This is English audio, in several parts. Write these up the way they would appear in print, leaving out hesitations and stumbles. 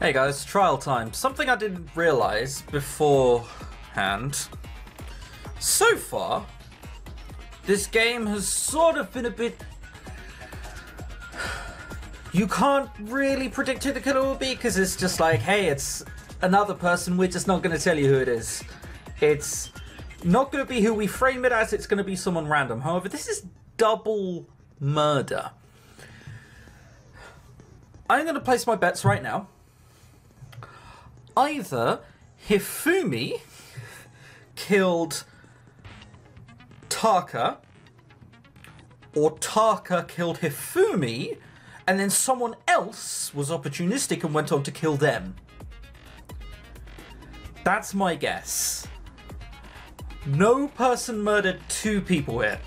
Hey guys, trial time. Something I didn't realise beforehand. So far, this game has sort of been a bit... You can't really predict who the killer will be because it's just like, hey, it's another person, we're just not going to tell you who it is. It's not going to be who we frame it as, it's going to be someone random. However, this is double murder. I'm going to place my bets right now. Either Hifumi killed Taka, or Taka killed Hifumi, and then someone else was opportunistic and went on to kill them. That's my guess. No person murdered two people here.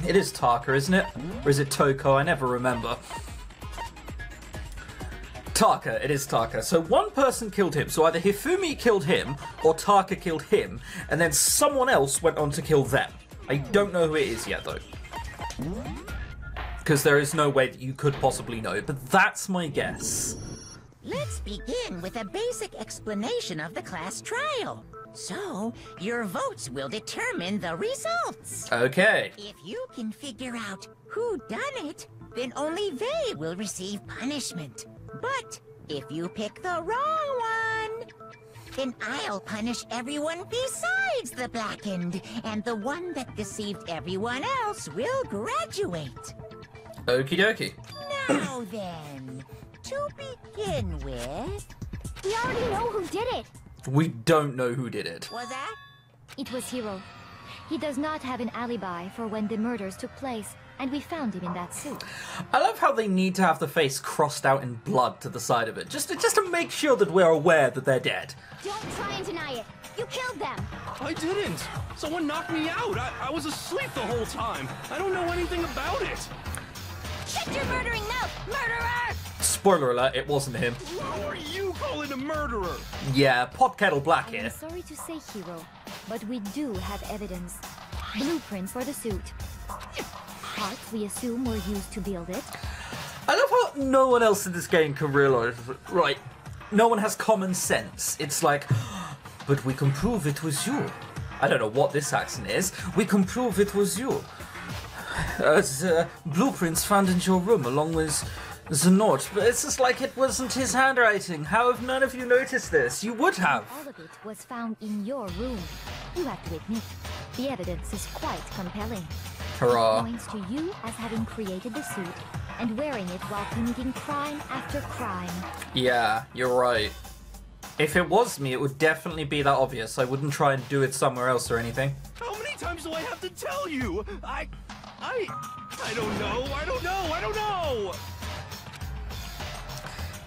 It is Taka, isn't it? Or is it Toko? I never remember. Taka, it is Taka. So one person killed him. So either Hifumi killed him, or Taka killed him, and then someone else went on to kill them. I don't know who it is yet, though. Because there is no way that you could possibly know, but that's my guess. Let's begin with a basic explanation of the class trial. So, your votes will determine the results. Okay. If you can figure out who done it, then only they will receive punishment. But if you pick the wrong one, then I'll punish everyone besides the blackened, and the one that deceived everyone else will graduate. Okie dokie. Now then, to begin with... We already know who did it. We don't know who did it. Was that? It was Hiro. He does not have an alibi for when the murders took place, and we found him in that suit. I love how they need to have the face crossed out in blood to the side of it, just to make sure that we're aware that they're dead. Don't try and deny it. You killed them. I didn't. Someone knocked me out. I was asleep the whole time. I don't know anything about it. Shut your murdering mouth, murderer! Spoiler alert, it wasn't him. Who are you calling a murderer? Yeah, pot kettle black I'm here. sorry to say, Hiro, but we do have evidence. Blueprints for the suit. Parts we assume were used to build it. I love how no one else in this game can realise, right, no one has common sense. It's like, but we can prove it was you. I don't know what this accent is. We can prove it was you. Blueprints found in your room along with the note, but it's just like it wasn't his handwriting. How have none of you noticed this? You would have. All of it was found in your room. You have to admit, the evidence is quite compelling. Hurrah. It points to you as having created the suit and wearing it while committing crime after crime. Yeah, you're right. If it was me, it would definitely be that obvious. I wouldn't try and do it somewhere else or anything. How many times do I have to tell you? I don't know. I don't know.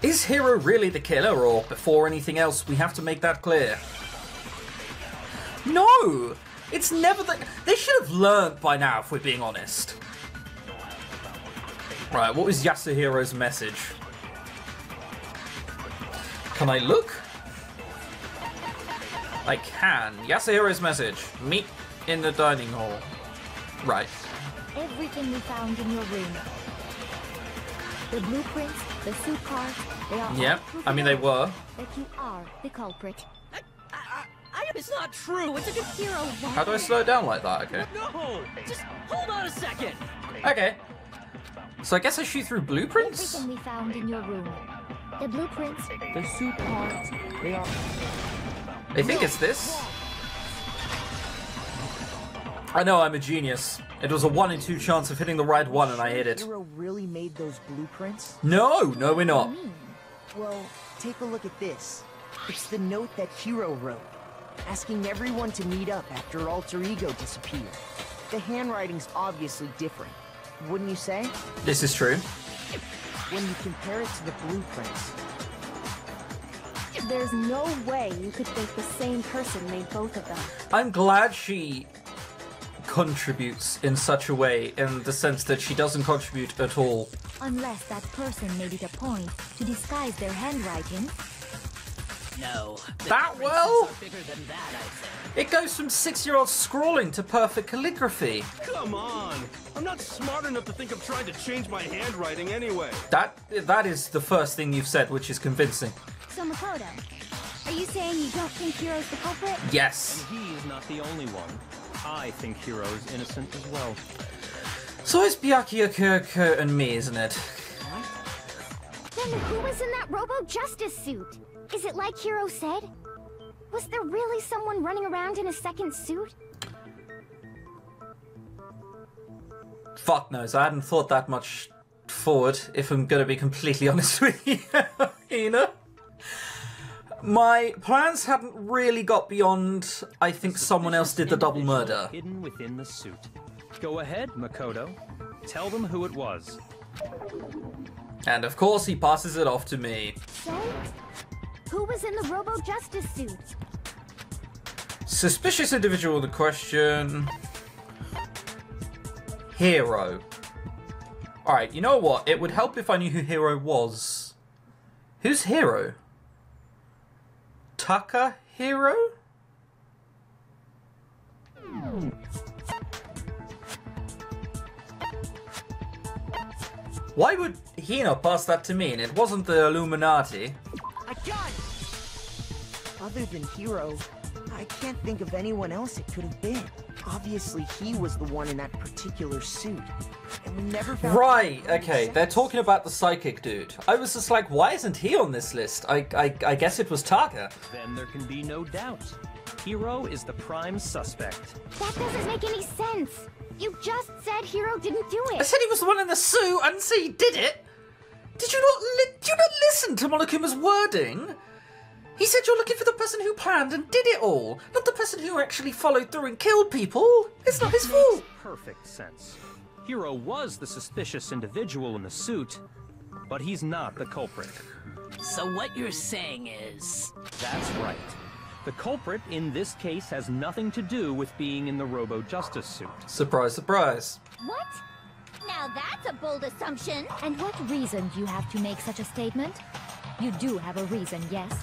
Is Hiro really the killer, or before anything else, we have to make that clear? No! It's never the... They should have learned by now, if we're being honest. Right, what was Yasuhiro's message? Can I look? I can. Yasuhiro's message. Meet in the dining hall. Right. Everything we found in your room. The blueprints, the suit parts, they are Yep, all proof I mean they enough were. that you are the culprit. It's not true. It's a good Hiro, why? How do I slow it down like that? Okay. No! Just hold on a second! Okay. So I guess I shoot through blueprints? Everything we found in your room. The blueprints, the suit parts, they are... I think it's this. I know, I'm a genius. It was a 1 in 2 chance of hitting the right one and I hit it. Hiro really made those blueprints? No, we're not. Well, take a look at this. It's the note that Hiro wrote, asking everyone to meet up after Alter Ego disappeared. The handwriting's obviously different, wouldn't you say? This is true. When you compare it to the blueprints. There's no way you could think the same person made both of them. I'm glad she contributes in such a way, in the sense that she doesn't contribute at all. Unless that person made it a point to disguise their handwriting. No. That well? Are bigger than that, I think. It goes from 6-year-old scrawling to perfect calligraphy. Come on! I'm not smart enough to think of trying to change my handwriting anyway. That is the first thing you've said, which is convincing. So Makoto, are you saying you don't think Hiro's the culprit? Yes. And he is not the only one. I think Hiro is innocent as well. So it's Byakuya, Kyoko, and me, isn't it? Then who was in that Robo-Justice suit? Is it like Hiro said? Was there really someone running around in a second suit? Fuck knows, I hadn't thought that much forward, if I'm gonna be completely honest with you, you know? My plans hadn't really got beyond, I think someone else did the double murder. Hidden within the suit. Go ahead, Makoto. Tell them who it was. And of course he passes it off to me. So, who was in the Robo-Justice suit? Suspicious individual, the question... Hero. Alright, you know what? It would help if I knew who Hero was. Who's Hero? Takahiro? Why would he not pass that to me and it wasn't the Illuminati? A gun! Other than Hiro, I can't think of anyone else it could have been. Obviously, he was the one in that particular suit. And we never found... Right, okay, they're talking about the psychic dude. I was just like, why isn't he on this list? I guess it was Taka. Then there can be no doubt. Hiro is the prime suspect. That doesn't make any sense. You just said Hiro didn't do I it. said he was the one in the suit. I didn't say he did it. Did you not listen to Monokuma's wording? He said you're looking for the person who planned and did it all, not the person who actually followed through and killed people. It's not his fault. Perfect sense. Hiro was the suspicious individual in the suit, but he's not the culprit. So what you're saying is... That's right. The culprit in this case has nothing to do with being in the Robo-Justice suit. Surprise, surprise. What? Now that's a bold assumption. And what reason do you have to make such a statement? You do have a reason, yes?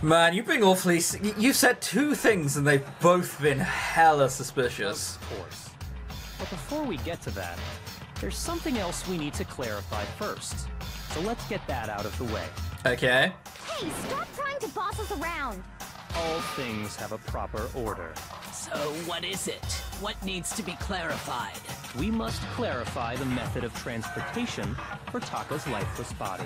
Man, you've been awfully... You've said two things and they've both been hella suspicious. Of course. But before we get to that, there's something else we need to clarify first. So let's get that out of the way. Okay. Hey, stop trying to boss us around. All things have a proper order. So what is it? What needs to be clarified? We must clarify the method of transportation for Taka's lifeless body.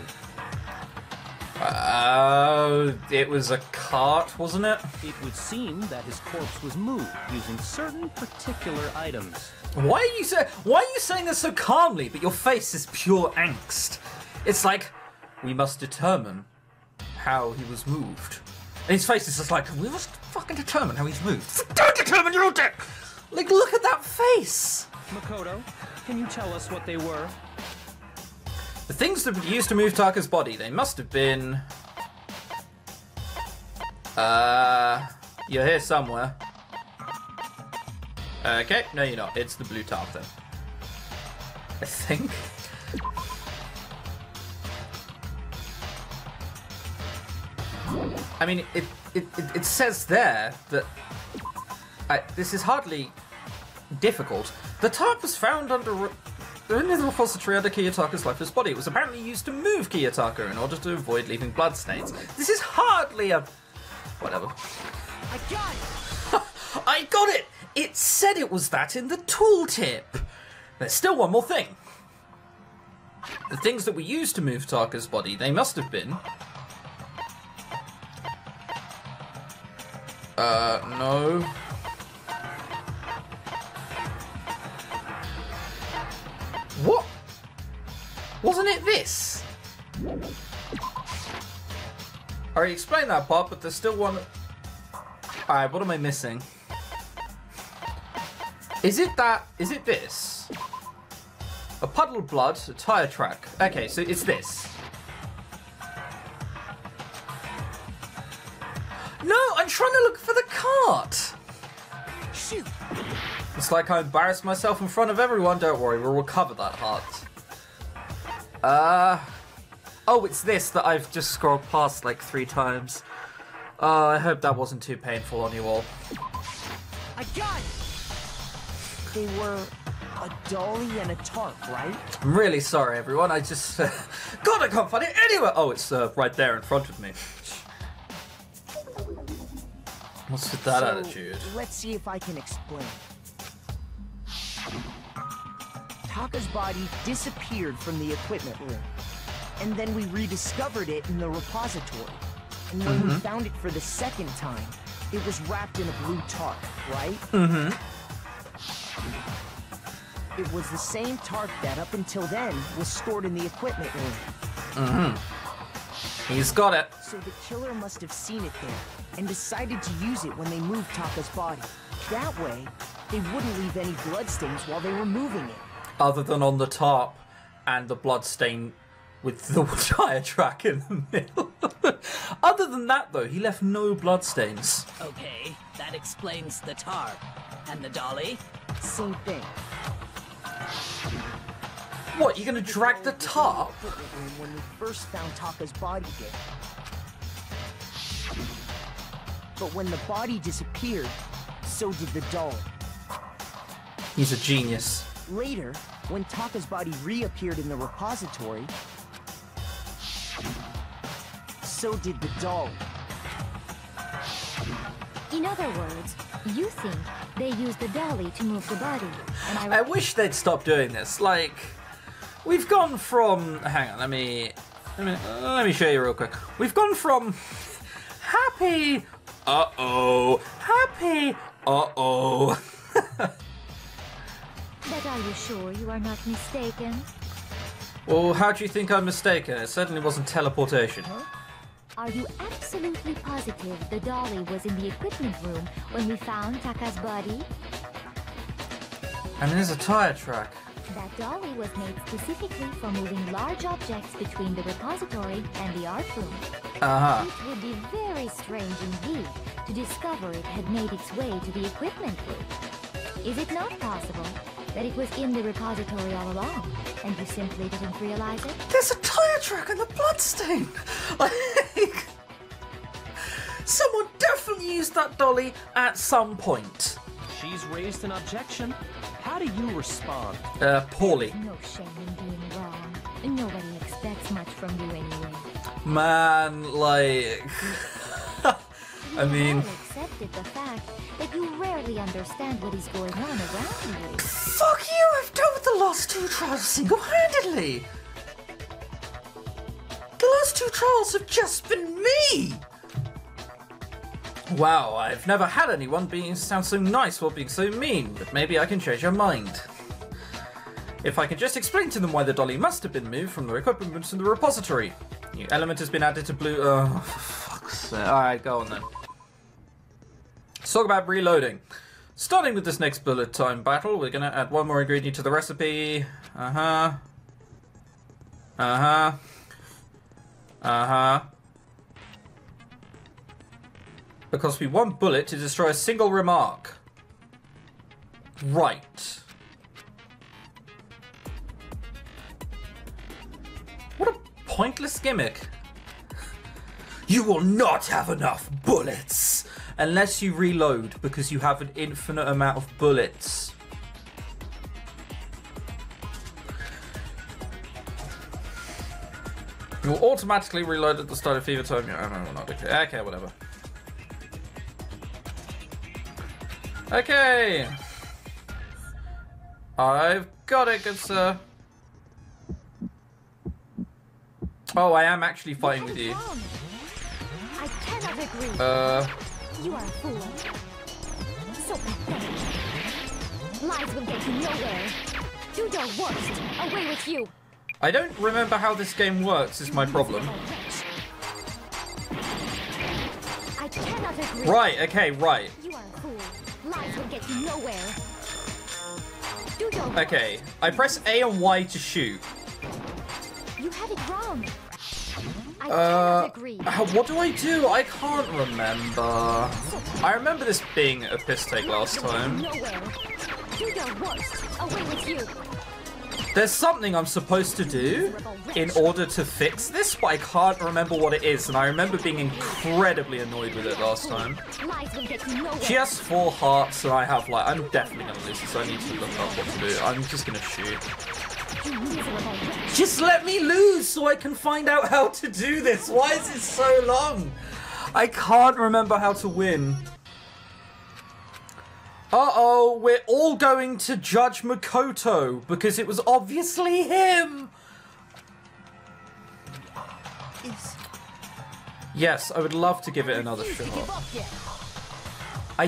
It was a cart, wasn't it? It would seem that his corpse was moved using certain particular items. Why are you saying this so calmly, but your face is pure angst? It's like, we must determine how he was moved. And his face is just like, we must fucking determine how he's moved. Don't determine your own dick! Like, look at that face! Makoto, can you tell us what they were? The things that were used to move Taka's body, they must have been... You're here somewhere. Okay, no you're not. It's the blue tarp then. I think. I mean, it says there that... this is hardly difficult. The tarp was found in the repository under Kiyotaka's lifeless body. It was apparently used to move Kiyotaka in order to avoid leaving bloodstains. This is hardly a... whatever. I got it! I got it! It said it was that in the tooltip. There's still one more thing. The things that we used to move Taka's body, they must have been... no. What? Wasn't it this? I already explained that part, but there's still one... Alright, what am I missing? Is it that... Is it this? A puddle of blood, a tire track. Okay, so it's this. No, I'm trying to look for the cart! Shoot! It's like I embarrassed myself in front of everyone. Don't worry, we'll recover that heart. Oh, it's this that I've just scrolled past like 3 times. I hope that wasn't too painful on you all. I got it! They were a dolly and a tarp, right? I'm really sorry, everyone. I just... God, I can't find it anywhere! Oh, it's right there in front of me. What's with that attitude? Let's see if I can explain. Taka's body disappeared from the equipment room. And then we rediscovered it in the repository. And when we found it for the second time, it was wrapped in a blue tarp, right? It was the same tarp that, up until then, was stored in the equipment room. He's got it. So the killer must have seen it there, and decided to use it when they moved Taka's body. That way, they wouldn't leave any bloodstains while they were moving it. Other than on the tarp and the bloodstain with the tire track in the middle. Other than that, though, he left no bloodstains. Okay, that explains the tarp. And the dolly? Same thing. What, you're gonna drag the tarp? When we first found Taka's body there. But when the body disappeared, so did the doll. He's a genius. Later, when Taka's body reappeared in the repository, so did the doll. In other words, you think they used the dolly to move the body, and I wish they'd stop doing this. Like, we've gone from... Hang on, let me show you real quick. We've gone from happy, uh-oh, happy, uh-oh. But are you sure you are not mistaken? Well, how do you think I'm mistaken? It certainly wasn't teleportation. Are you absolutely positive the dolly was in the equipment room when we found Taka's body? And there's a tire track. That dolly was made specifically for moving large objects between the repository and the art room. It would be very strange indeed to discover it had made its way to the equipment room. Is it not possible that it was in the repository all along, and you simply didn't realize it? There's a tire track and a bloodstain! Like, someone definitely used that dolly at some point. She's raised an objection. How do you respond? Poorly. No shame in being wrong. Nobody expects much from you anyway. Man, like... I mean... You accepted the fact that you rarely understand what is going on around you. Fuck you! I've dealt with the last 2 trials single-handedly! The last 2 trials have just been me! Wow, I've never had anyone sound so nice while being so mean, but maybe I can change your mind. If I can just explain to them why the dolly must have been moved from the equipment to the repository. New element has been added to blue... Oh, for fuck's sake. Alright, go on then. Let's talk about reloading. Starting with this next bullet time battle, we're gonna add 1 more ingredient to the recipe. Because we want bullet to destroy a single remark. Right. What a pointless gimmick. You will not have enough bullets unless you reload because you have an infinite amount of bullets. You'll automatically reload at the start of fever time. I don't know, not okay. Okay, whatever. Okay. I've got it, good sir. Oh, I am actually fighting with you. I cannot agree. You are a fool. So pathetic. Lies will get you nowhere. Do your worst. Away with you. I don't remember how this game works, is my problem. I cannot agree. Right, okay, right. You are a fool. Lies will get you nowhere. Do your worst. Okay, I press A and Y to shoot. You had it wrong. I cannot agree. What do I do? I can't remember. I remember this being a piss take last time. Nowhere. Do your worst. Away with you. There's something I'm supposed to do in order to fix this, but I can't remember what it is, and I remember being incredibly annoyed with it last time. She has 4 hearts, and I have, like, I'm definitely gonna lose this, so I need to look up what to do. I'm just gonna shoot. Just let me lose so I can find out how to do this. Why is it so long? I can't remember how to win. Uh-oh, we're all going to judge Makoto because it was obviously him. Yes, I would love to give it another shot. I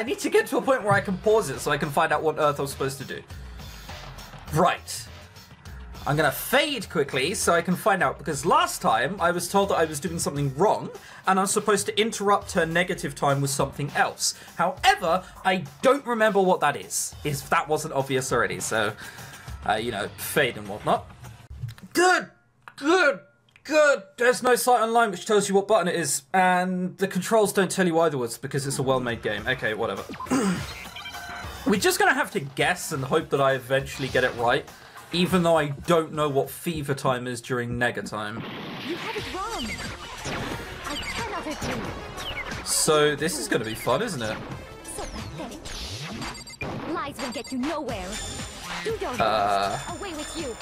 need to get to a point where I can pause it so I can find out what earth I'm supposed to do. Right. I'm gonna fade quickly so I can find out, because last time I was told that I was doing something wrong and I'm supposed to interrupt her negative time with something else. However, I don't remember what that is, if that wasn't obvious already, so, you know, fade and whatnot. Good! Good! Good! There's no sight online which tells you what button it is, and the controls don't tell you either words because it's a well-made game. Okay, whatever. We're just gonna have to guess and hope that I eventually get it right. Even though I don't know what fever time is during nega time. You have it wrong. I cannot agree. So this is going to be fun, isn't it? So pathetic. Lies will get you nowhere. You don't. Away with you.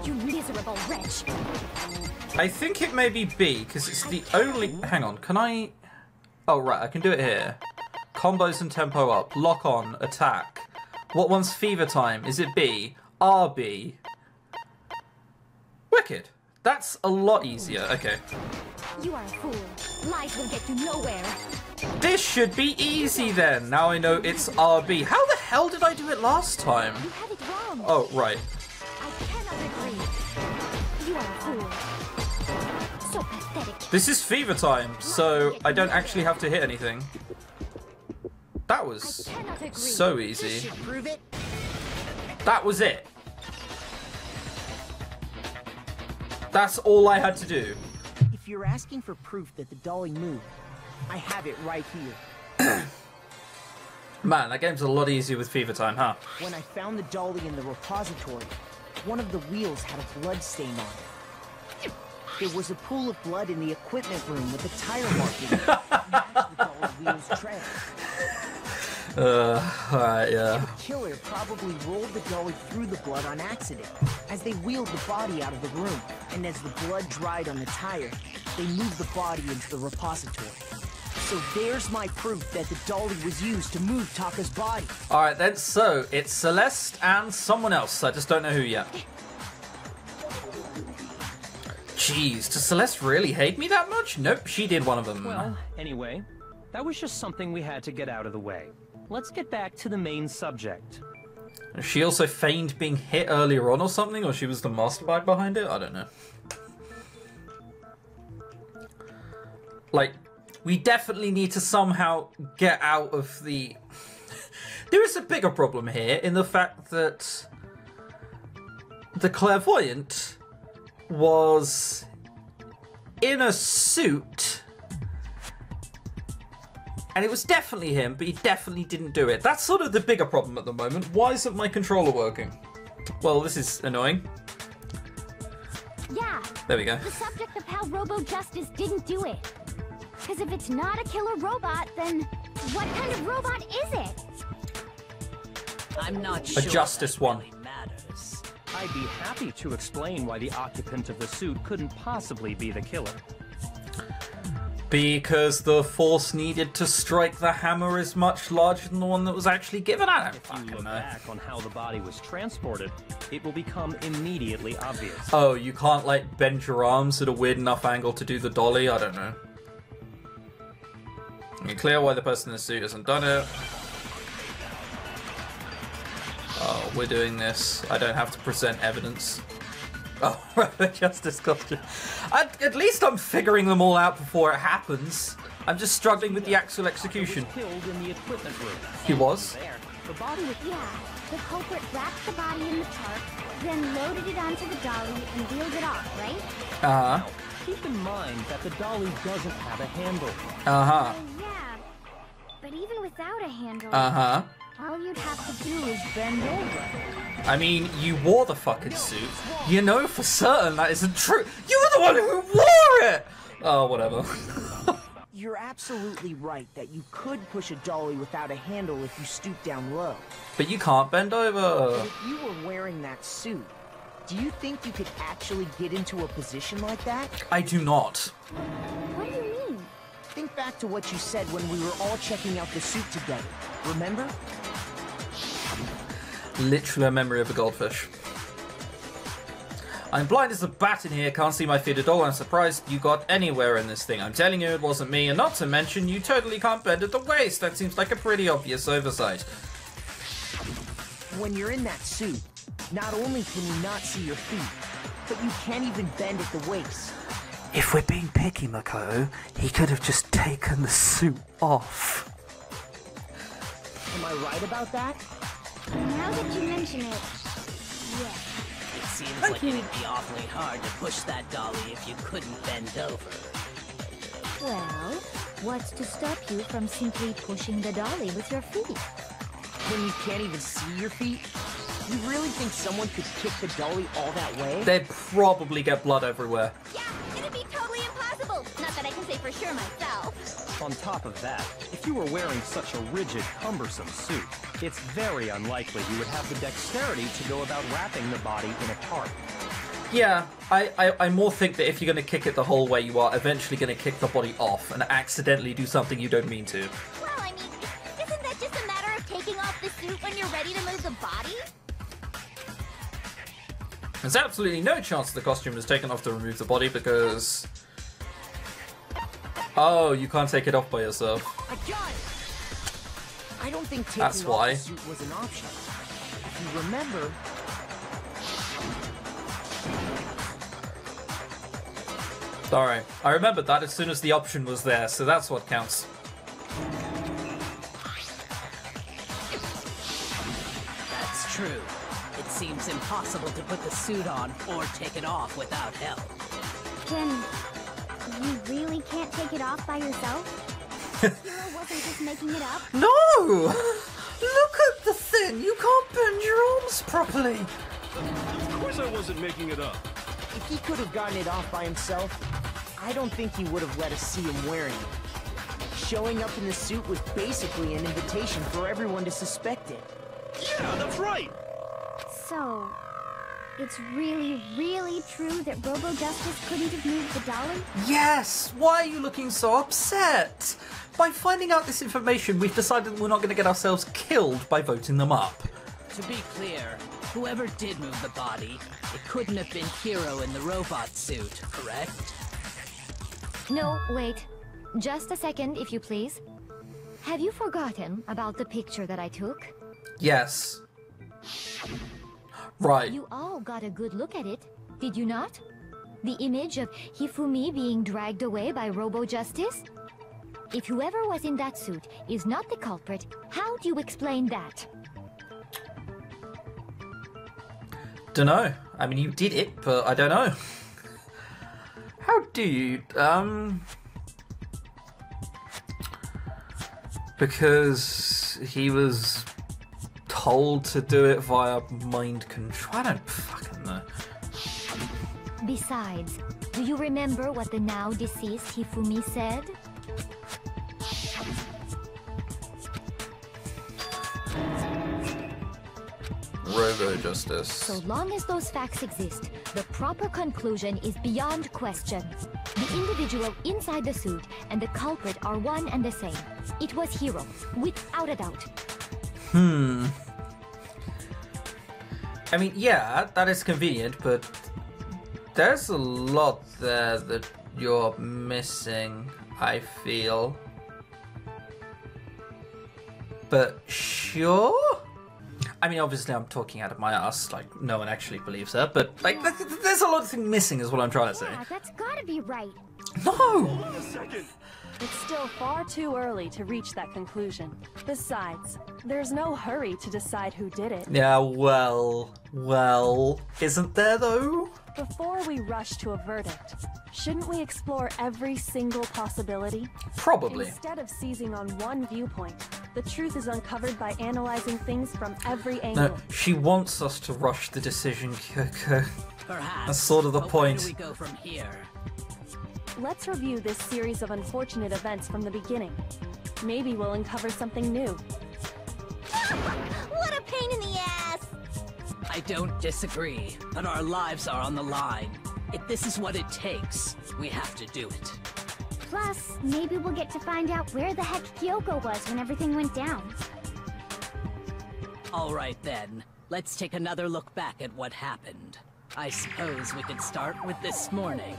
You miserable wretch. I think it may be B because it's the only. Hang on, can I? Oh right, I can do it here. Combos and tempo up. Lock on. Attack. What one's fever time? Is it B? RB. Wicked. That's a lot easier. Okay. You are a fool. Lies will get you nowhere. This should be easy then. Now I know it's RB. How the hell did I do it last time? You have it wrong. Oh, right. I cannot agree. You are a fool. So pathetic. This is fever time, so I don't actually have to hit anything. That was so easy. That was it. That's all I had to do. If you're asking for proof that the dolly moved, I have it right here. Man, that game's a lot easier with fever time, huh? When I found the dolly in the repository, one of the wheels had a blood stain on it. There was a pool of blood in the equipment room with a tire marking. Matched the dolly wheel's tread. Alright, yeah. The killer probably rolled the dolly through the blood on accident as they wheeled the body out of the room, and as the blood dried on the tire, they moved the body into the repository. So there's my proof that the dolly was used to move Taka's body. Alright then, so it's Celeste and someone else. I just don't know who yet. Jeez, does Celeste really hate me that much? Nope, she did one of them. Well, anyway, that was just something we had to get out of the way. Let's get back to the main subject. She also feigned being hit earlier on or something, or she was the mastermind behind it? I don't know. Like, we definitely need to somehow get out of the... There is a bigger problem here in the fact that the clairvoyant was in a suit, and it was definitely him, but he definitely didn't do it. That's sort of the bigger problem at the moment. Why isn't my controller working? Well, this is annoying. Yeah. There we go. The subject of how Robo Justice didn't do it. Because if it's not a killer robot, then what kind of robot is it? I'm not sure. A justice one. Really matters. I'd be happy to explain why the occupant of the suit couldn't possibly be the killer. Because the force needed to strike the hammer is much larger than the one that was actually given at him. If you look back on how the body was transported, it will become immediately obvious. Oh, you can't, like, bend your arms at a weird enough angle to do the dolly? I don't know. You clear why the person in the suit hasn't done it. Oh, we're doing this. I don't have to present evidence. Oh, right, justice costume. At least I'm figuring them all out before it happens. I'm just struggling with the actual execution. He was killed in the equipment room. He was? The body was... Yeah. The culprit wrapped the body in the tarp, then loaded it onto the dolly and wheeled it off, right? Uh-huh. Keep in mind that the dolly doesn't have a handle. Uh-huh. Yeah. But even without a handle... Uh-huh. All you'd have to do is bend over. I mean, you wore the fucking suit. You know for certain that isn't true. You were the one who wore it! Oh, whatever. You're absolutely right that you could push a dolly without a handle if you stoop down low. But you can't bend over. But if you were wearing that suit, do you think you could actually get into a position like that? I do not. What do you mean? Think back to what you said when we were all checking out the suit together. Remember? Literally a memory of a goldfish. I'm blind as a bat in here, can't see my feet at all. I'm surprised you got anywhere in this thing. I'm telling you it wasn't me, and not to mention you totally can't bend at the waist. That seems like a pretty obvious oversight. When you're in that suit, not only can you not see your feet, but you can't even bend at the waist. If we're being picky, Makoto, he could have just taken the suit off. Am I right about that? Now that you mention it, yeah. It seems like it'd be awfully hard to push that dolly if you couldn't bend over. Well, what's to stop you from simply pushing the dolly with your feet? When you can't even see your feet? You really think someone could kick the dolly all that way? They'd probably get blood everywhere. Yeah, it'd be totally impossible. Not that I can say for sure myself. On top of that, if you were wearing such a rigid, cumbersome suit, it's very unlikely you would have the dexterity to go about wrapping the body in a tarp. Yeah, I more think that if you're going to kick it the whole way, you are eventually going to kick the body off and accidentally do something you don't mean to. Well, I mean, isn't that just a matter of taking off the suit when you're ready to move the body? There's absolutely no chance the costume is taken off to remove the body because... Oh, you can't take it off by yourself. I got it! I don't think taking That's off why. the suit was an option. If you remember... Alright, I remembered that as soon as the option was there, so that's what counts. That's true. It seems impossible to put the suit on or take it off without help. You really can't take it off by yourself? Hero wasn't just making it up? No! Look at the thing! You can't bend your arms properly! Of course I wasn't making it up. If he could have gotten it off by himself, I don't think he would have let us see him wearing it. Showing up in the suit was basically an invitation for everyone to suspect it. Yeah, that's right. So, it's really, really true that Robo Justice couldn't have moved the dolly? Yes! Why are you looking so upset? By finding out this information, we've decided we're not going to get ourselves killed by voting them up. To be clear, whoever did move the body, it couldn't have been Hero in the robot suit, correct? No, wait. Just a second, if you please. Have you forgotten about the picture that I took? Yes. Right. You all got a good look at it, did you not? The image of Hifumi being dragged away by Robo Justice? If whoever was in that suit is not the culprit, how do you explain that? Dunno. I mean, you did it, but I don't know. How do you, because he was told to do it via mind control. I don't fucking know. Besides, do you remember what the now deceased Hifumi said? Robo Justice. So long as those facts exist, the proper conclusion is beyond question. The individual inside the suit and the culprit are one and the same. It was Hero, without a doubt. I mean, yeah, that is convenient, but there's a lot there that you're missing, I feel. But sure? I mean, obviously I'm talking out of my ass, like, no one actually believes her, but, like, there's a lot of things missing is what I'm trying to say. Yeah, that's gotta be right. No! Hold on a second. It's still far too early to reach that conclusion. Besides, there's no hurry to decide who did it. Yeah, well, isn't there though? Before we rush to a verdict, shouldn't we explore every single possibility? Probably. Instead of seizing on one viewpoint, the truth is uncovered by analyzing things from every angle. No, she wants us to rush the decision, Kyoko. Perhaps. That's sort of the point. Where do we go from here? Let's review this series of unfortunate events from the beginning. Maybe we'll uncover something new. What a pain in the ass! I don't disagree, but our lives are on the line. If this is what it takes, we have to do it. Plus, maybe we'll get to find out where the heck Kyoko was when everything went down. All right then, let's take another look back at what happened. I suppose we could start with this morning.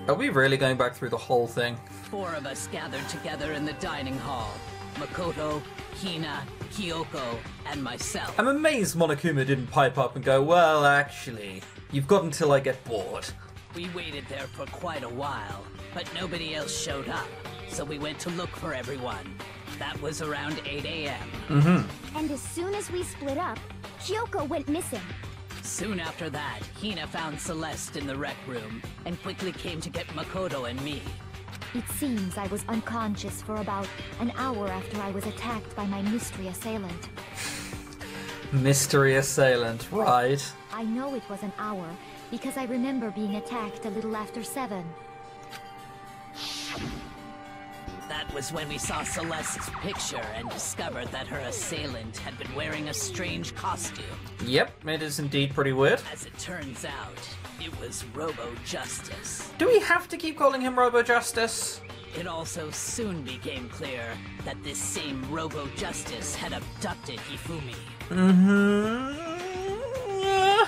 Are we really going back through the whole thing? 4 of us gathered together in the dining hall. Makoto, Hina, Kyoko, and myself. I'm amazed Monokuma didn't pipe up and go, well, actually, you've got until I get bored. We waited there for quite a while, but nobody else showed up, so we went to look for everyone. That was around 8 a.m. And as soon as we split up, Kyoko went missing. Soon after that, Hina found Celeste in the rec room, and quickly came to get Makoto and me. It seems I was unconscious for about an hour after I was attacked by my mystery assailant. Mystery assailant, right. I know it was an hour, because I remember being attacked a little after 7. That was when we saw Celeste's picture and discovered that her assailant had been wearing a strange costume. Yep, it is indeed pretty weird. As it turns out, it was Robo-Justice. Do we have to keep calling him Robo-Justice? It also soon became clear that this same Robo-Justice had abducted Hifumi. Yeah.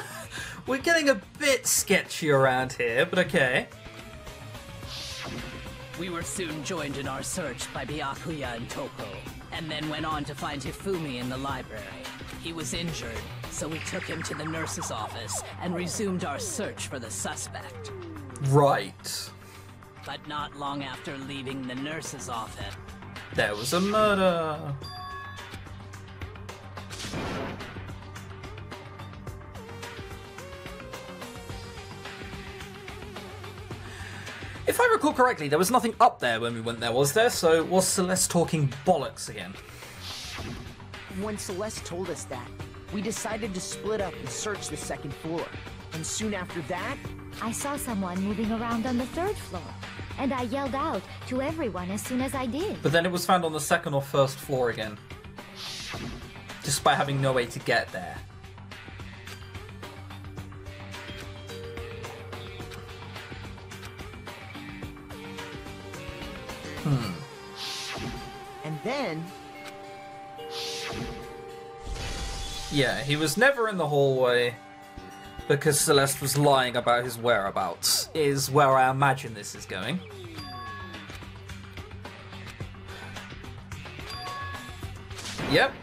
We're getting a bit sketchy around here, but okay. We were soon joined in our search by Byakuya and Toko, and then went on to find Hifumi in the library. He was injured, so we took him to the nurse's office and resumed our search for the suspect. Right. But not long after leaving the nurse's office, there was a murder. If I recall correctly, there was nothing up there when we went there, was there? So was Celeste talking bollocks again? When Celeste told us that, we decided to split up and search the 2nd floor. And soon after that, I saw someone moving around on the 3rd floor, and I yelled out to everyone as soon as I did. But then it was found on the 2nd or 1st floor again. Despite having no way to get there. and then... Yeah, he was never in the hallway because Celeste was lying about his whereabouts, is where I imagine this is going. Yep.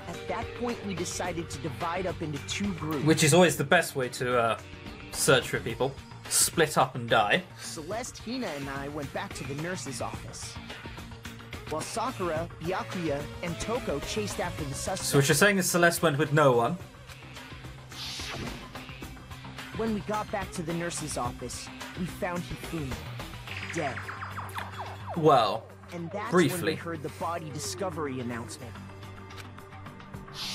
At that point, we decided to divide up into 2 groups. Which is always the best way to search for people. Split up and die. Celeste, Hina, and I went back to the nurse's office, while Sakura, Byakuya, and Toko chased after the suspect. So what you're saying is Celeste went with no one? When we got back to the nurse's office, we found Hifumi dead. Well, and that's briefly. When we heard the body discovery announcement.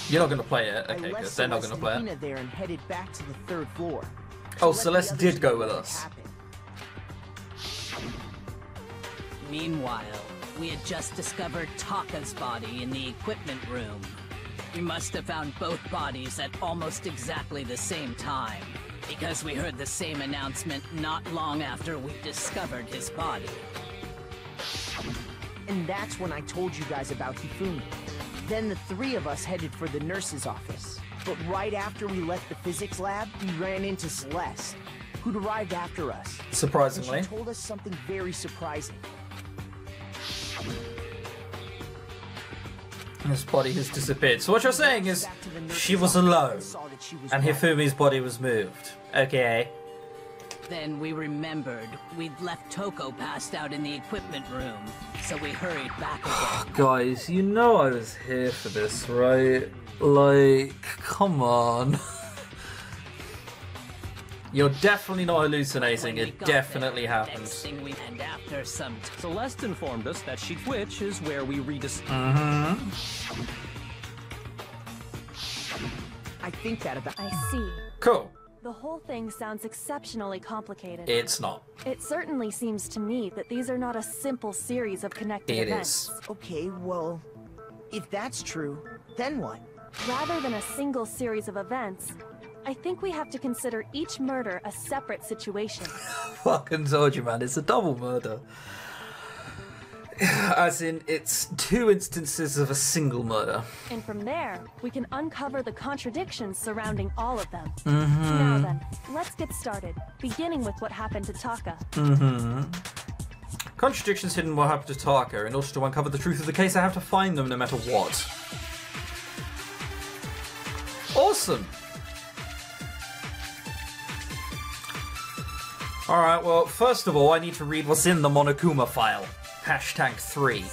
You're not going to play it? I Okay, left good. They're not going to play Hina it. there and headed back to the 3rd floor. Oh, To let Celeste the others did go know with what us. happened. meanwhile, we had just discovered Taka's body in the equipment room. We must have found both bodies at almost exactly the same time, because we heard the same announcement not long after we discovered his body. And that's when I told you guys about Hifumi. Then the 3 of us headed for the nurse's office. But right after we left the physics lab, we ran into Celeste, who'd arrived after us. Surprisingly. And she told us something very surprising. His body has disappeared. So what you're saying is she was alone, and Hifumi's body was moved. Okay. Then we remembered we'd left Toko passed out in the equipment room, so we hurried back again. Guys, you know I was here for this, right? Like, come on. You're definitely not hallucinating. It definitely happened. And after some Celeste informed us that which is where we I think that about. I see. Cool. The whole thing sounds exceptionally complicated. It's not. It certainly seems to me that these are not a simple series of connected events. It is. Okay, well, if that's true, then what? Rather than a single series of events, I think we have to consider each murder a separate situation. Fucking told you, man. It's a double murder. As in, it's two instances of a single murder. And from there, we can uncover the contradictions surrounding all of them. Now then, let's get started, beginning with what happened to Taka. Contradictions hidden in what happened to Taka. In order to uncover the truth of the case, I have to find them no matter what. Awesome! Alright, well, first of all, I need to read what's in the Monokuma file. #3.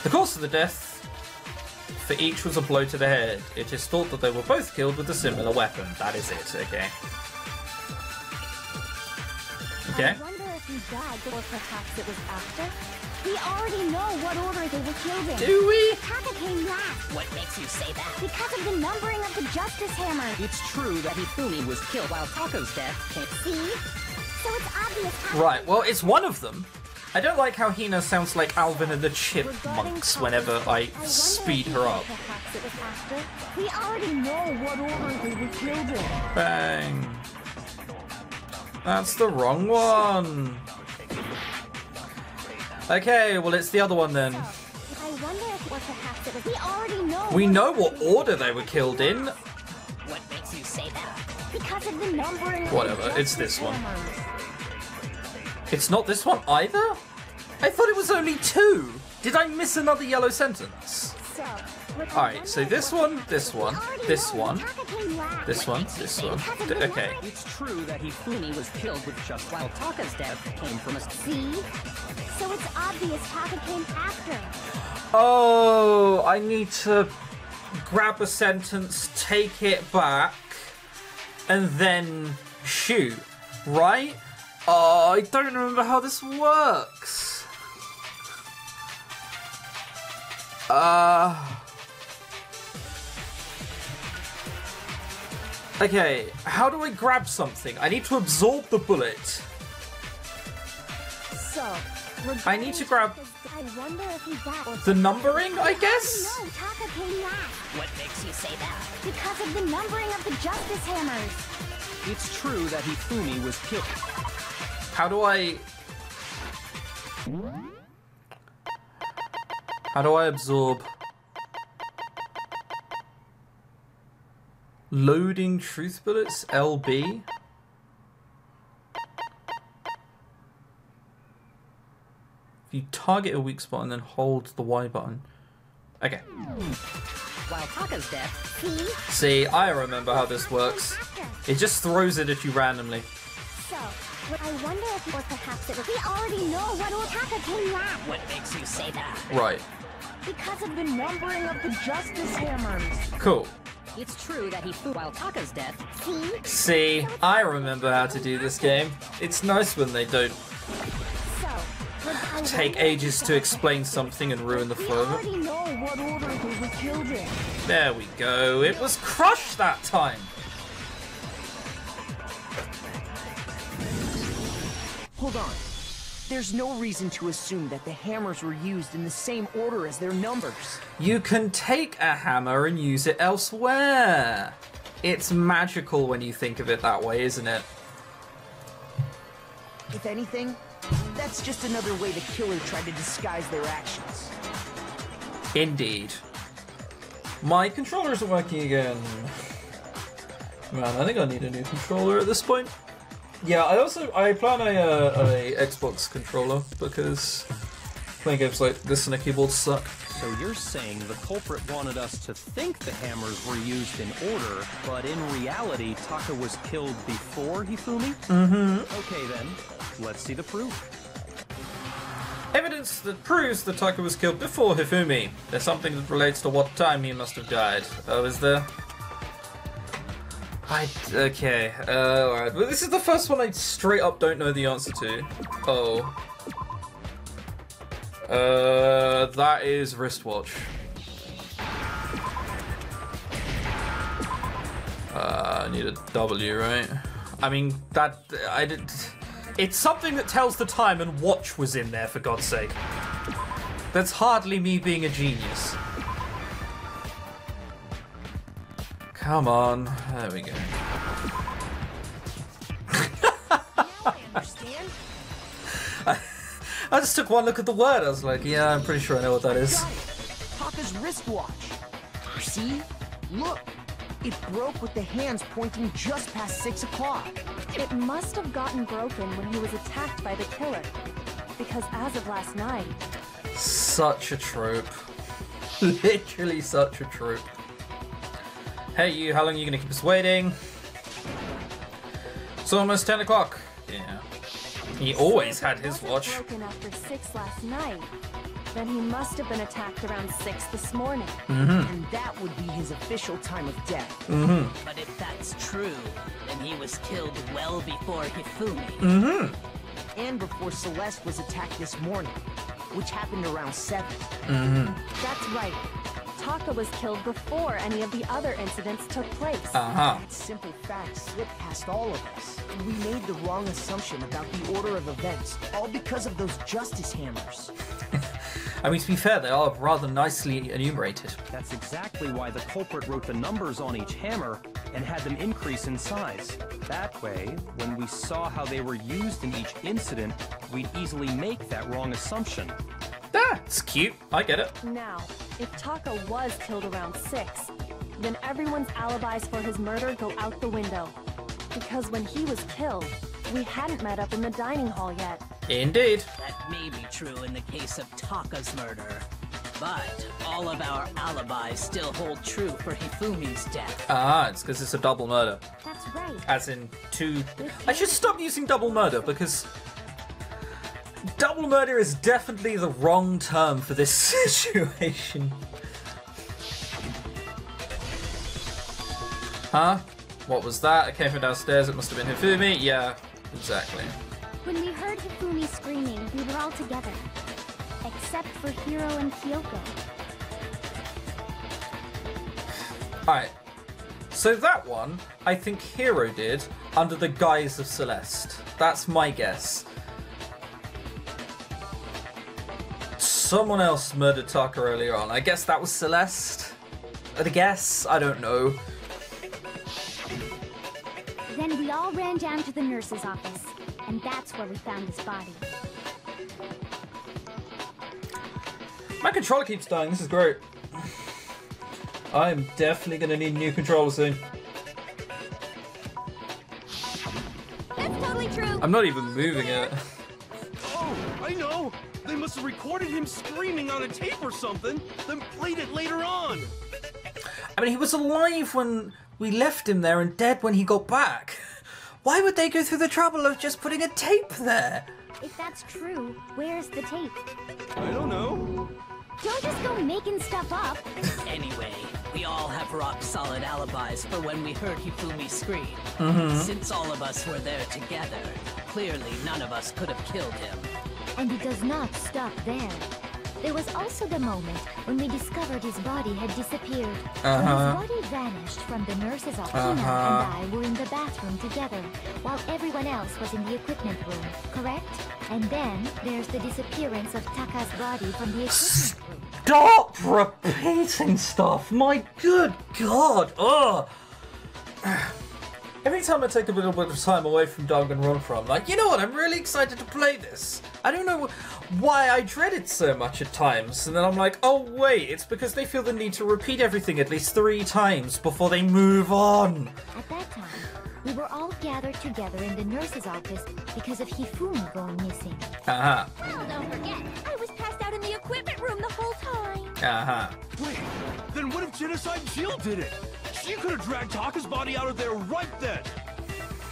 The cause of the death for each was a blow to the head. It is thought that they were both killed with a similar weapon. That is it, okay. Okay. I wonder if he died, or perhaps it was after? We already know what order they were killed in. Do we? Taka came last. What makes you say that? Because of the numbering of the Justice Hammer. It's true that Hifumi was killed while Taka's death came. See? So it's obvious Taka... Right, well, it's one of them. I don't like how Hina sounds like Alvin and the Chipmunks whenever I speed her up. Perhaps it was after. We already know what order they were killed in. Bang. That's the wrong one. Okay, well, it's the other one then. I wonder if or perhaps it was... We already know... We know what order they were killed in. What makes you say that? Because of the numbering of Whatever, the it's this one. Hammers. It's not this one either? I thought it was only 2. Did I miss another yellow sentence? So, Alright, so this one, this one, this one, this one, this one. Okay. It's true that Hifumi was killed with just while Taka's death came from a... See? So it's obvious Taka came after. Oh, I need to grab a sentence, take it back, and then shoot, right? Oh, I don't remember how this works. Okay, how do I grab something? I need to absorb the bullet. So, I need to grab I wonder if he got the numbering, I guess? No, Taka came last. What makes you say that? Because of the numbering of the Justice Hammers. It's true that Hifumi was killed. How do I absorb? Loading truth bullets, LB. If you target a weak spot and then hold the Y button. Okay. While Taka's death... See, I remember how this works. It just throws it at you randomly. So, I wonder if or perhaps it was... We already know what Taka came last. What makes you say that? Right. Because of the numbering of the Justice Hammers. Cool. It's true that he flew while Taka's death. See, I remember how to do this game. It's nice when they don't take ages to explain something and ruin the flow. We already know what order they were killed in. There we go. It was crushed that time. Hold on. There's no reason to assume that the hammers were used in the same order as their numbers. You can take a hammer and use it elsewhere. It's magical when you think of it that way, isn't it? If anything, that's just another way the killer tried to disguise their actions. Indeed. My controller isn't working again. Man, I think I need a new controller at this point. Yeah, I plan a Xbox controller because Playing games like this and a keyboard suck. So you're saying the culprit wanted us to think the hammers were used in order, but in reality, Taka was killed before Hifumi? Mm-hmm. Okay then, let's see the proof. Evidence that proves that Taka was killed before Hifumi. There's something that relates to what time he must have died. Oh, is there? Okay, alright. Well, this is the first one I straight up don't know the answer to. Oh. That is wristwatch. I need a W, right? I mean, I did. It's something that tells the time, and watch was in there, for God's sake. That's hardly me being a genius. Come on, there we go. I understand. I just took one look at the word. I was like, yeah, I'm pretty sure I know what that is. Got it. Taka's wristwatch. See? Look. It broke with the hands pointing just past 6 o'clock. It must have gotten broken when he was attacked by the killer. Because as of last night... Such a trope. Literally such a trope. Hey you, how long are you going to keep us waiting? It's almost 10 o'clock. Yeah. He always had his watch. Broken after 6 last night. Then he must have been attacked around 6 this morning. And that would be his official time of death. But if that's true, then he was killed well before Hifumi. And before Celeste was attacked this morning, which happened around 7. That's right. Taka was killed before any of the other incidents took place. That simple fact slipped past all of us. And we made the wrong assumption about the order of events, all because of those justice hammers. I mean, to be fair, they are rather nicely enumerated. That's exactly why the culprit wrote the numbers on each hammer and had them increase in size. That way, when we saw how they were used in each incident, we'd easily make that wrong assumption. That's cute. I get it. Now, if Taka was killed around 6, then everyone's alibis for his murder go out the window. Because when he was killed, we hadn't met up in the dining hall yet. Indeed. That may be true in the case of Taka's murder. But all of our alibis still hold true for Hifumi's death. It's because it's a double murder. That's right. As in 2... I should stop using double murder because... double murder is definitely the wrong term for this situation. Huh? What was that? It came from downstairs. It must have been Hifumi. Yeah, exactly. When we heard Hifumi screaming, we were all together. Except for Hiro and Kyoko. Alright. So that one, I think Hiro did under the guise of Celeste. That's my guess. Someone else murdered Taka earlier on. I guess that was Celeste? I guess? I don't know. Then we all ran down to the nurse's office, and that's where we found his body. My controller keeps dying, this is great. I'm definitely gonna need a new controller soon. That's totally true. I'm not even moving it. Oh, I know! They must have recorded him screaming on a tape or something, then played it later on! I mean, he was alive when we left him there and dead when he got back. Why would they go through the trouble of just putting a tape there? If that's true, where's the tape? I don't know. Don't just go making stuff up. Anyway, we all have rock-solid alibis for when we heard Hifumi scream. Since all of us were there together, clearly none of us could have killed him. And it does not stop there. There was also the moment when we discovered his body had disappeared. When his body vanished from the nurse's office, Tina and I were in the bathroom together, while everyone else was in the equipment room, correct? And then there's the disappearance of Taka's body from the equipment room. Stop repeating stuff! My good God! Ugh! Every time I take a little bit of time away from Danganronpa, I'm like, you know what, I'm really excited to play this. I don't know why I dread it so much at times, and then I'm like, oh wait, it's because they feel the need to repeat everything at least 3 times before they move on. At that time, we were all gathered together in the nurse's office because of Hifumi going missing. Well, don't forget, I was passed out in in the equipment room the whole time. Uh-huh. Wait, then what if Genocide Jill did it? She could have dragged Taka's body out of there right then.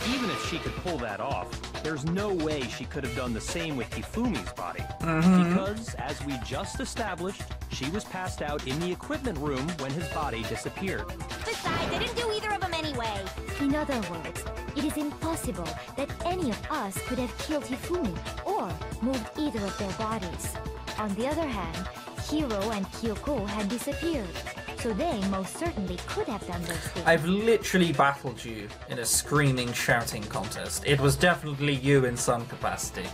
Even if she could pull that off, there's no way she could have done the same with Hifumi's body. Because, as we just established, she was passed out in the equipment room when his body disappeared. Besides, I didn't do either of them anyway. In other words, it is impossible that any of us could have killed Hifumi or moved either of their bodies. On the other hand, Hiro and Kyoko had disappeared, so they most certainly could have done those things. I've literally battled you in a screaming, shouting contest. It was definitely you in some capacity.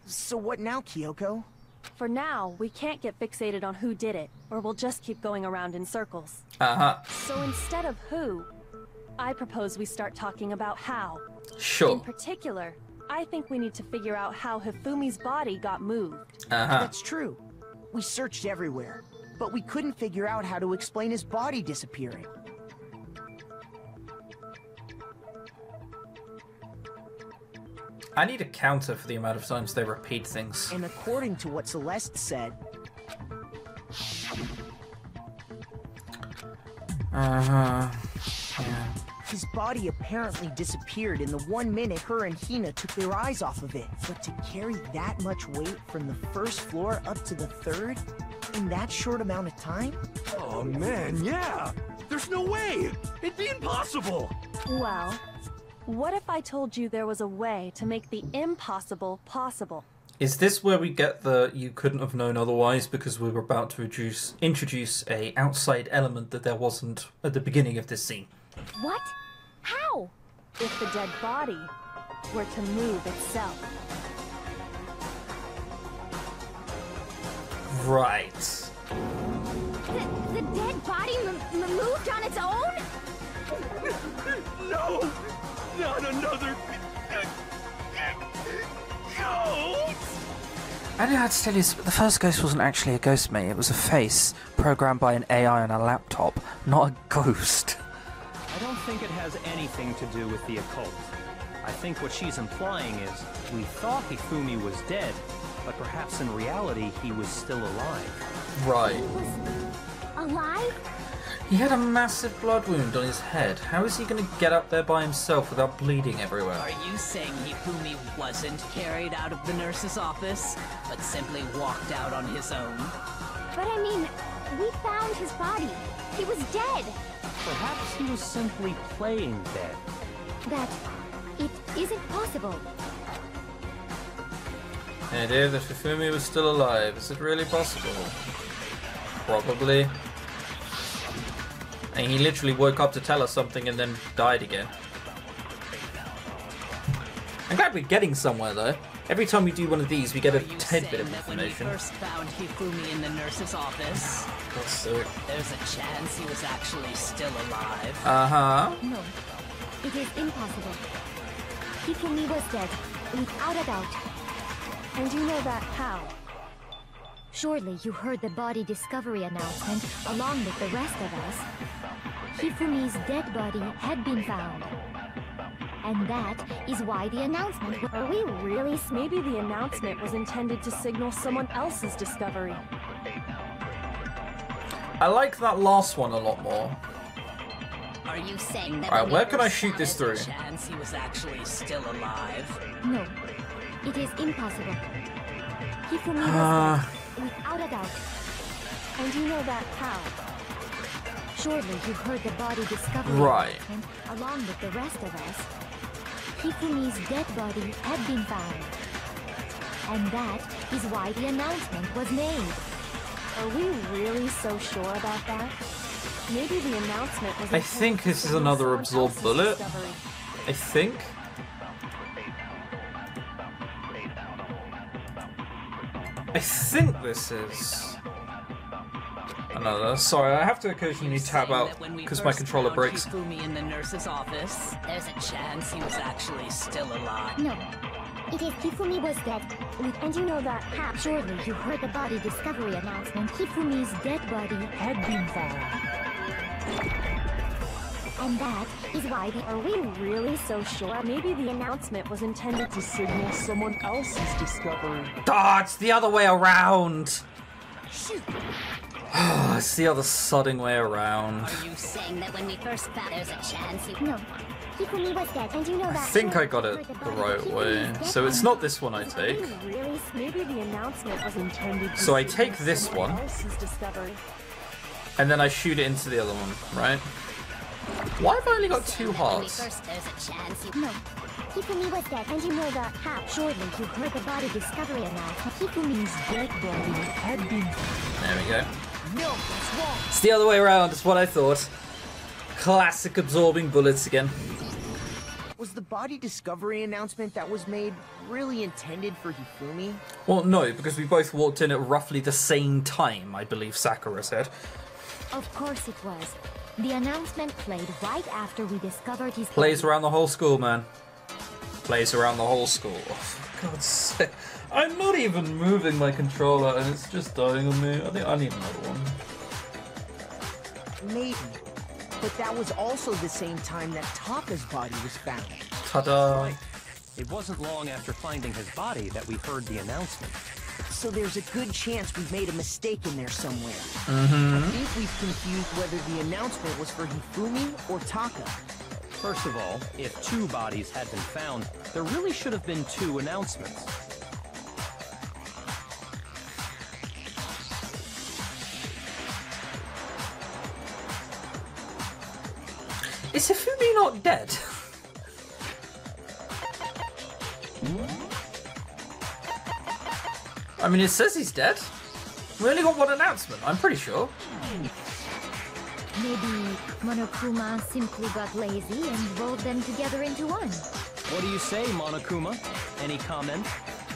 So what now, Kyoko? For now, we can't get fixated on who did it, or we'll just keep going around in circles. Uh-huh. So instead of who, I propose we start talking about how. Sure. In particular, I think we need to figure out how Hifumi's body got moved. Uh-huh. That's true. We searched everywhere, but we couldn't figure out how to explain his body disappearing. I need a counter for the amount of times they repeat things. And according to what Celeste said... Uh-huh. Yeah. His body apparently disappeared in the 1 minute her and Hina took their eyes off of it. But to carry that much weight from the first floor up to the third in that short amount of time? Oh man, yeah! There's no way! It'd be impossible! Well, what if I told you there was a way to make the impossible possible? Is this where we get the you couldn't have known otherwise because we were about to introduce a outside element that there wasn't at the beginning of this scene? What? How? If the dead body were to move itself. Right. The dead body moved on its own? No! Not another... ghost! I don't know how to tell you this, but the first ghost wasn't actually a ghost, mate. It was a face programmed by an AI on a laptop, not a ghost. I don't think it has anything to do with the occult. I think what she's implying is, we thought Hifumi was dead, but perhaps in reality he was still alive. Right. Alive? He had a massive blood wound on his head. How is he going to get up there by himself without bleeding everywhere? Are you saying Hifumi wasn't carried out of the nurse's office, but simply walked out on his own? But I mean, we found his body. He was dead. Perhaps he was simply playing dead. That it isn't possible. The idea that Hifumi was still alive, is it really possible? Probably. And he literally woke up to tell us something and then died again. I'm glad we're getting somewhere though. Every time we do one of these, we get a tad bit of information. When we first found Hifumi in the nurse's office, there's a chance he was actually still alive. Uh-huh. No, it is impossible. Hifumi was dead, without a doubt. And you know that how? Surely you heard the body discovery announcement along with the rest of us. Hifumi's dead body had been found. And that is why the announcement was... Are we really? Maybe the announcement was intended to signal someone else's discovery. I like that last one a lot more. Are you saying that? Alright, where can I shoot this through? Chance he was actually still alive? No, it is impossible. Hifumi was dead, without a doubt. And you know that how? Surely you heard the body discovery announcement along with the rest of us. Hifumi's dead body had been found. And that is why the announcement was made. Are we really so sure about that? Maybe the announcement was... I think this is another absorbed bullet. I think. I think this is another. Sorry, I have to occasionally tab out because my controller breaks. Hifumi in the nurse's office, there's a chance he was actually still alive. No, it is Hifumi was dead. And you know that how? Surely you heard the body discovery announcement. Hifumi's dead body had been found. And that is why Are we really so sure? Maybe the announcement was intended to signal someone else's discovery. Ah, it's the other way around. Shoot. It's the other sodding way around. Are you saying that when we first found there's a chance you... No. Hifumi was dead, and you know I that. think I got it the right way. So it's not this one I take. Really? Maybe the announcement was intended to So I signal take this someone one. else's discovery. And then I shoot it into the other one, right? Why have I only got 2 hearts? First there's a chance you... No. Hifumi was dead, and you know that. Shortly, you heard the body discovery announcement. Hifumi's dead body had been... There we go. No, that's wrong. It's the other way around, is what I thought. Classic absorbing bullets again. Was the body discovery announcement that was made really intended for Hifumi? Well, no, because we both walked in at roughly the same time, I believe Sakura said. Of course it was. The announcement played right after we discovered his... Plays around the whole school, man. Plays around the whole school. Oh, for God's sake. I'm not even moving my controller and it's just dying on me. I think I need another one. Maybe. But that was also the same time that Taka's body was found. Ta-da! It wasn't long after finding his body that we heard the announcement. So there's a good chance we've made a mistake in there somewhere. Mm-hmm. I think we've confused whether the announcement was for Hifumi or Taka. First of all, if 2 bodies had been found, there really should have been 2 announcements. Is Hifumi not dead? I mean, it says he's dead. We only got 1 announcement, I'm pretty sure. Maybe Monokuma simply got lazy and rolled them together into one. What do you say, Monokuma? Any comment?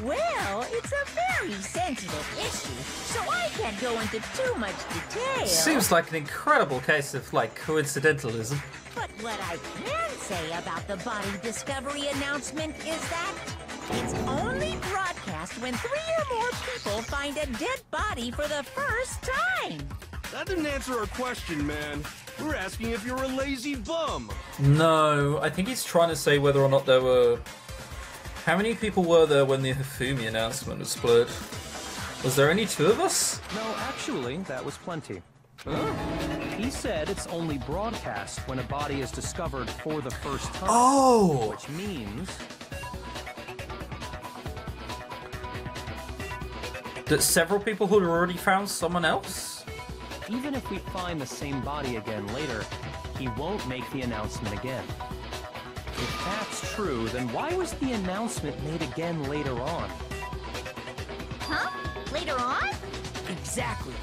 Well, it's a very sensitive issue, so I can't go into too much detail. Seems like an incredible case of, like, coincidentalism. But what I can say about the body discovery announcement is that it's only broadcast when 3 or more people find a dead body for the first time. That didn't answer our question, man. We're asking if you're a lazy bum. No, I think he's trying to say whether or not there were... How many people were there when the Hifumi announcement was split? Was there only 2 of us? No, actually, that was plenty. He said it's only broadcast when a body is discovered for the first time. Oh! Which means... that several people had already found someone else? Even if we find the same body again later, he won't make the announcement again. If that's true, then why was the announcement made again later on? Huh? Later on? Exactly.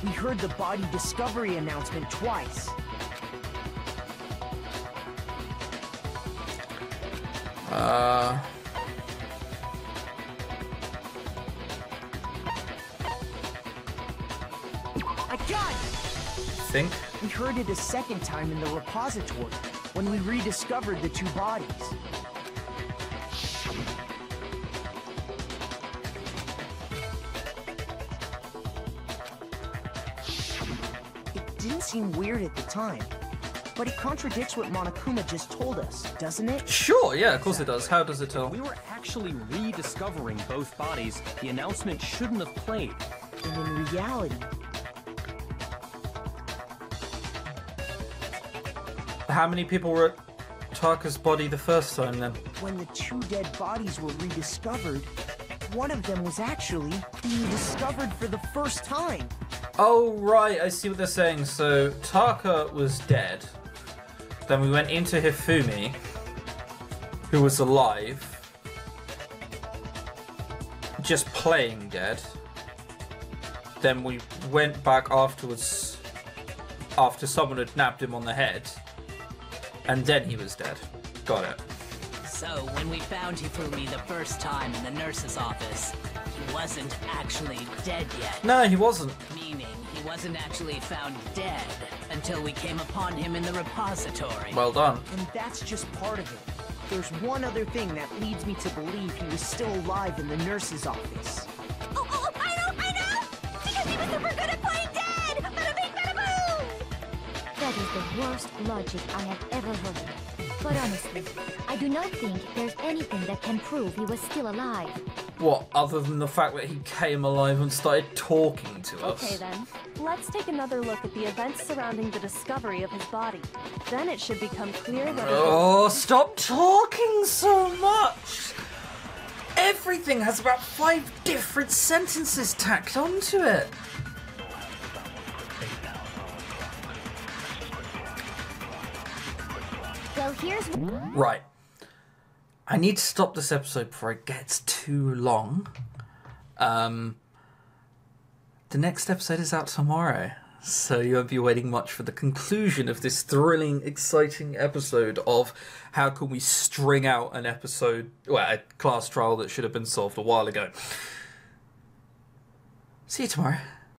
We heard the body discovery announcement twice. I got it! Think? We heard it a second time in the repository, when we rediscovered the 2 bodies. It didn't seem weird at the time, but it contradicts what Monokuma just told us, doesn't it? Sure, yeah, of course it does. How does it tell? We were actually rediscovering both bodies. The announcement shouldn't have played. And in reality... How many people were at Taka's body the first time then? When the 2 dead bodies were rediscovered, one of them was actually being discovered for the first time. Oh, right, I see what they're saying. So, Taka was dead. Then we went into Hifumi, who was alive, just playing dead. Then we went back afterwards, after someone had nabbed him on the head, and then he was dead. Got it. So, when we found Hifumi the first time in the nurse's office, he wasn't actually dead yet. No, he wasn't. Meaning, he wasn't actually found dead until we came upon him in the repository. Well done. And that's just part of it. There's one other thing that leads me to believe he was still alive in the nurse's office. Oh, I know! Because he was super good at playing dead! Bada bing, bada boom! That is the worst logic I have ever heard. But honestly, I do not think there's anything that can prove he was still alive. What, other than the fact that he came alive and started talking to us? Okay then, let's take another look at the events surrounding the discovery of his body. Then it should become clear that... Oh, stop talking so much! Everything has about 5 different sentences tacked onto it. Well, here's... Right. I need to stop this episode before it gets too long. The next episode is out tomorrow, so you won't be waiting much for the conclusion of this thrilling, exciting episode of how can we string out an episode, well, a class trial that should have been solved a while ago. See you tomorrow.